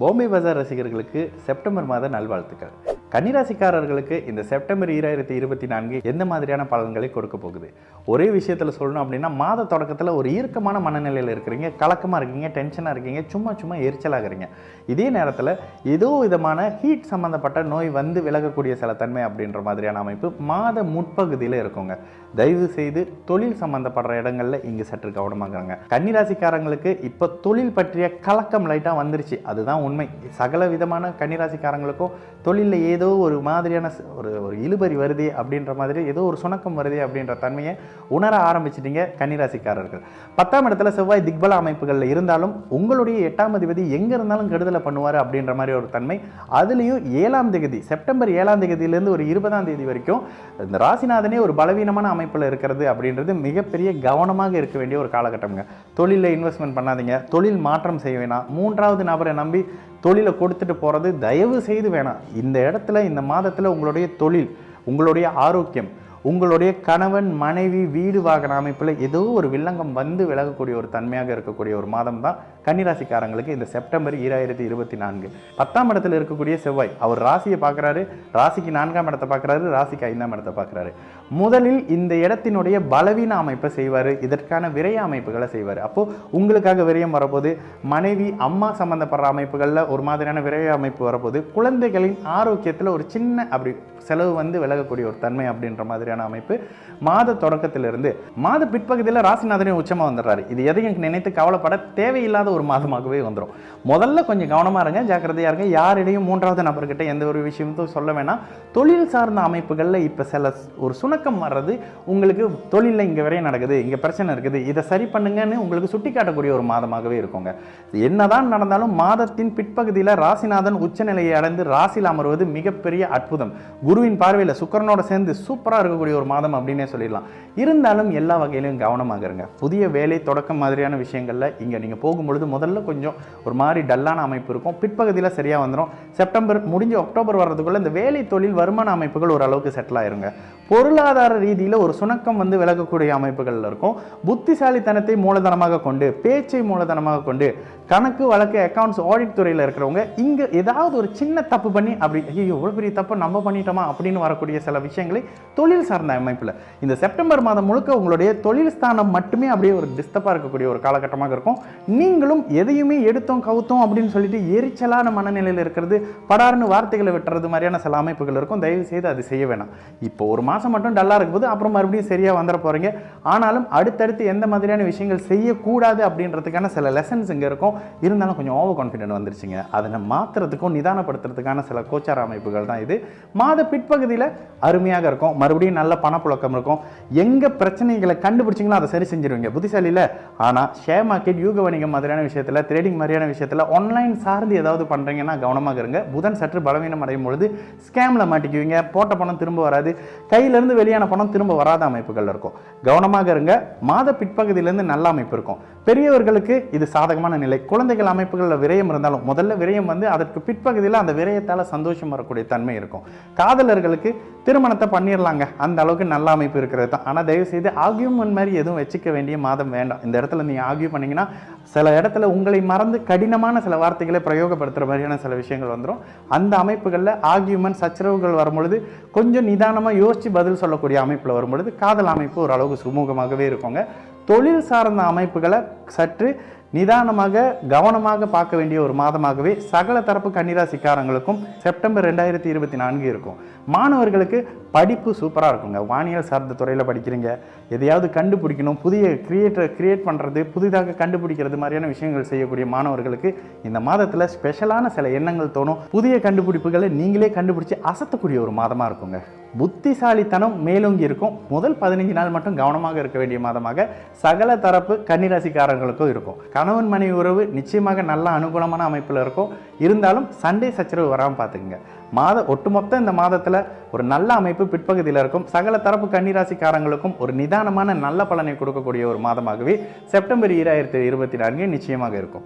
பாம்பே பஜார் ரசிகர்களுக்கு செப்டம்பர் மாத நல்வாழ்த்துக்கள். கன்னிராசிக்காரர்களுக்கு இந்த செப்டம்பர் 2024 எந்த மாதிரியான பலன்களை கொடுக்க போகுது? ஒரே விஷயத்தில் சொல்லணும் அப்படின்னா, மாத தொடக்கத்தில் ஒரு இறுக்கமான மனநிலையில் இருக்கிறீங்க, கலக்கமாக இருக்கீங்க, டென்ஷனாக இருக்கீங்க, சும்மா எரிச்சலாகிறீங்க. இதே நேரத்தில் ஏதோ விதமான ஹீட் சம்மந்தப்பட்ட நோய் வந்து விலகக்கூடிய சில தன்மை அப்படின்ற மாதிரியான அமைப்பு மாத முற்பகுதியில் இருக்குங்க. தயவு செய்து தொழில் சம்மந்தப்படுற இடங்களில் இங்கு சற்று கவனமாகறாங்க. கன்னிராசிக்காரங்களுக்கு இப்போ தொழில் பற்றிய கலக்கம் லைட்டாக வந்துருச்சு, அதுதான் உண்மை. சகல விதமான கன்னிராசிக்காரங்களுக்கும் தொழிலில் ஏதோ ஒரு மாதிரியான ஒரு இழுபறி வருதே அப்படின்ற மாதிரி, ஏதோ ஒரு சுணக்கம் வருதே அப்படின்ற தன்மையை உணர ஆரம்பிச்சிட்டீங்க கன்னிராசிக்காரர்கள். 10ஆம் இடத்துல செவ்வாய் திக்பல அமைப்புகளில் இருந்தாலும் உங்களுடைய 8ஆம் அதிபதி எங்கே இருந்தாலும் கெடுதலை பண்ணுவார் அப்படின்ற மாதிரி ஒரு தன்மை. அதுலேயும் 7ஆம் தேதி செப்டம்பர் 7ஆம் தேதியிலேருந்து ஒரு 20ஆம் தேதி வரைக்கும் இந்த ராசிநாதனே ஒரு பலவீனமான அமைப்பில் இருக்கிறது அப்படின்றது மிகப்பெரிய கவனமாக இருக்க வேண்டிய ஒரு காலகட்டம்ங்க. தொழிலில் இன்வெஸ்ட்மெண்ட் பண்ணாதீங்க, தொழில் மாற்றம் செய்ய வேணாம், 3வது நபரை நம்பி தொழிலை கொடுத்துட்டு போகிறது தயவு செய்து வேணாம். இந்த இடத்துல இந்த மாதத்தில் உங்களுடைய தொழில், உங்களுடைய ஆரோக்கியம், உங்களுடைய கணவன் மனைவி வீடு வாகன அமைப்பில் ஏதோ ஒரு வில்லங்கம் வந்து விலகக்கூடிய ஒரு தன்மையாக இருக்கக்கூடிய ஒரு மாதம் தான் கன்னிராசிக்காரங்களுக்கு இந்த செப்டம்பர் 2024. 10ஆம் இடத்துல இருக்கக்கூடிய செவ்வாய் அவர் ராசியை பார்க்குறாரு, ராசிக்கு 4ஆம் இடத்தை பார்க்குறாரு, ராசிக்கு 5ஆம் இடத்தை பார்க்குறாரு. முதலில் இந்த இடத்தினுடைய பலவீன அமைப்பை செய்வார், இதற்கான விரய அமைப்புகளை செய்வார். அப்போது உங்களுக்காக விரயம் வரப்போது, மனைவி அம்மா சம்மந்தப்படுற அமைப்புகளில் ஒரு மாதிரியான விரய அமைப்பு வரப்போது, குழந்தைகளின் ஆரோக்கியத்தில் ஒரு சின்ன அப்படி செலவு வந்து விலகக்கூடிய ஒரு தன்மை அப்படின்ற மாதிரியான அமைப்பு மாத தொடக்கத்திலிருந்து. மாத பிற்பகுதியில் ராசிநாதனே உச்சமாக வந்துடுறாரு. இது எதையும் நினைத்து கவலைப்பட தேவையில்லாத ஒரு மாதமாகவே வந்துடும். முதல்ல கொஞ்சம் கவனமாக இருங்க, ஜாக்கிரதையாக இருங்க. யாரிடையும் 3வது நபர்கிட்ட எந்த ஒரு விஷயமும் சொல்ல வேணாம். தொழில் சார்ந்த அமைப்புகளில் இப்போ சில ஒரு சுணக்கம் வர்றது, உங்களுக்கு தொழிலில் இங்கே விரைய நடக்குது, இங்கே பிரச்சனை இருக்குது, இதை சரி பண்ணுங்கன்னு உங்களுக்கு சுட்டி காட்டக்கூடிய ஒரு மாதமாகவே இருக்குங்க. என்னதான் நடந்தாலும் மாதத்தின் பிற்பகுதியில் ராசிநாதன் உச்சநிலையை அடைந்து ராசியில் அமர்வது மிகப்பெரிய அற்புதம். குருவின் பார்வையில் சுக்கிரனோட சேர்ந்து சூப்பராக இருக்கக்கூடிய ஒரு மாதம் அப்படின்னே சொல்லிடலாம். இருந்தாலும் எல்லா வகையிலும் கவனமாக இருங்க. புதிய வேலை தொடக்கம் மாதிரியான விஷயங்களில் இங்கே நீங்கள் போகும்பொழுது முதல்ல கொஞ்சம் ஒரு மாதிரி டல்லான அமைப்பு இருக்கும், பிற்பகுதியில் சரியாக வந்துடும். செப்டம்பர் முடிஞ்சு அக்டோபர் வர்றதுக்குள்ளே இந்த வேலை தொழில் வருமான அமைப்புகள் ஓரளவுக்கு செட்டில் ஆயிருங்க. பொருளாதார ரீதியில் ஒரு சுணக்கம் வந்து விலகக்கூடிய அமைப்புகளில் இருக்கும். புத்திசாலித்தனத்தை மூலதனமாக கொண்டு, பேச்சை மூலதனமாக கொண்டு, கணக்கு வழக்கு அக்கௌண்ட்ஸ் ஆடிட் துறையில் இருக்கிறவங்க இங்கே ஏதாவது ஒரு சின்ன தப்பு பண்ணி அப்படி ஐயோ இவ்வளோ பெரிய தப்பு நம்ம பண்ணிட்டோமா அப்படின்னு வரக்கூடிய சில விஷயங்களை தொழில் சார்ந்த அமைப்பில் இந்த செப்டம்பர் மாதம் முழுக்க உங்களுடைய தொழில் ஸ்தானம் மட்டுமே அப்படியே ஒரு டிஸ்டர்பாக இருக்கக்கூடிய ஒரு காலகட்டமாக இருக்கும். நீங்களும் எதையுமே எடுத்தோம் கவுத்தோம் அப்படின்னு சொல்லிட்டு எரிச்சலான மனநிலையில் இருக்கிறது, படார்னு வார்த்தைகளை விட்டுறது மாதிரியான சில அமைப்புகள் இருக்கும். தயவு செய்து அது செய்ய வேணாம். இப்போ ஒரு மாதம் மட்டும் டல்லாக இருக்கும்போது அப்புறம் மறுபடியும் சரியாக வந்துட போகிறீங்க. ஆனாலும் அடுத்தடுத்து எந்த மாதிரியான விஷயங்கள் செய்யக்கூடாது அப்படின்றதுக்கான சில லெசன்ஸ் இங்கே இருக்கும். இருந்தாலும் கொஞ்சம் ஓவர் கான்ஃபிடென்ட் வந்துருச்சுங்க. அதை மாற்றுறதுக்கும் நிதானப்படுத்துறதுக்கான சில கோச்சார அமைப்புகள் தான் இது. மாத பிற்பகுதியில் அருமையாக இருக்கும். மறுபடியும் நல்ல பணப்புழக்கம் இருக்கும். எங்கே பிரச்சனைகளை கண்டுபிடிச்சிங்களோ அதை சரி செஞ்சிருவீங்க. புத்திசாலியில். ஆனால் ஷேர் மார்க்கெட், யூக வணிகம் மாதிரியான விஷயத்தில், ட்ரேடிங் மாதிரியான விஷயத்தில் ஆன்லைன் சார்ந்து ஏதாவது பண்ணுறீங்கன்னா கவனமாக இருங்க. புதன் சற்று பலவீனம் அடையும் பொழுது ஸ்கேமில் மாட்டிக்குவீங்க. போட்ட பணம் திரும்ப வராது, கையிலேருந்து வெளியான பணம் திரும்ப வராத அமைப்புகள் இருக்கும். கவனமாக இருங்க. மாத பிற்பகுதியிலேருந்து நல்ல அமைப்பு இருக்கும். பெரியவர்களுக்கு இது சாதகமான நிலை. குழந்தைகள் அமைப்புகளில் விரயம் இருந்தாலும் முதல்ல விரயம் வந்து அதற்கு பிற்பகுதியில் அந்த விரயத்தால் சந்தோஷம் வரக்கூடிய தன்மை இருக்கும். காதலர்களுக்கு திருமணத்தை பண்ணிடலாங்க, அந்த அளவுக்கு நல்ல அமைப்பு இருக்கிறது தான். ஆனால் தயவு செய்து ஆர்கியூமெண்ட் மாதிரி எதுவும் வச்சுக்க வேண்டிய மாதம் வேண்டாம். இந்த இடத்துல நீங்கள் ஆர்கியூ பண்ணிங்கன்னா சில இடத்துல உங்களை மறந்து கடினமான சில வார்த்தைகளை பிரயோகப்படுத்துகிற மாதிரியான சில விஷயங்கள் வந்துடும். அந்த அமைப்புகளில் ஆர்கியூமெண்ட் சச்சரவுகள் வரும்பொழுது கொஞ்சம் நிதானமாக யோசித்து பதில் சொல்லக்கூடிய அமைப்பில் வரும்பொழுது காதல் அமைப்பு ஓரளவுக்கு சுமூகமாகவே இருக்குங்க. தொழில் சார்ந்த அமைப்புகளை சற்று நிதானமாக கவனமாக பார்க்க வேண்டிய ஒரு மாதமாகவே சகல தரப்பு கன்னிராசிக்காரங்களுக்கும் செப்டம்பர் 2024 இருக்கும். மாணவர்களுக்கு படிப்பு சூப்பராக இருக்குங்க. வானியல் சார்ந்த துறையில் படிக்கிறீங்க, எதையாவது கண்டுபிடிக்கணும், புதிய கிரியேட் பண்ணுறது, புதிதாக கண்டுபிடிக்கிறது மாதிரியான விஷயங்கள் செய்யக்கூடிய மாணவர்களுக்கு இந்த மாதத்தில் ஸ்பெஷலான சில எண்ணங்கள் தோணும். புதிய கண்டுபிடிப்புகளை நீங்களே கண்டுபிடிச்சி அசத்தக்கூடிய ஒரு மாதமாக இருக்குங்க. புத்திசாலித்தனம் மேலோங்கி இருக்கும். முதல் 15 நாள் மட்டும் கவனமாக இருக்க வேண்டிய மாதமாக சகல தரப்பு கன்னிராசிக்காரர்களுக்கும் இருக்கும். கணவன் மனைவி உறவு நிச்சயமாக நல்ல அனுகூலமான அமைப்பில் இருக்கும். இருந்தாலும் சண்டை சச்சரவு வராமல் பார்த்துக்குங்க. ஒட்டுமொத்த இந்த மாதத்தில் ஒரு நல்ல அமைப்பு பிற்பகுதியில் இருக்கும். சகல தரப்பு கன்னிராசிக்காரங்களுக்கும் ஒரு நிதானமான நல்ல பலனை கொடுக்கக்கூடிய ஒரு மாதமாகவே செப்டம்பர் 2024 நிச்சயமாக இருக்கும்.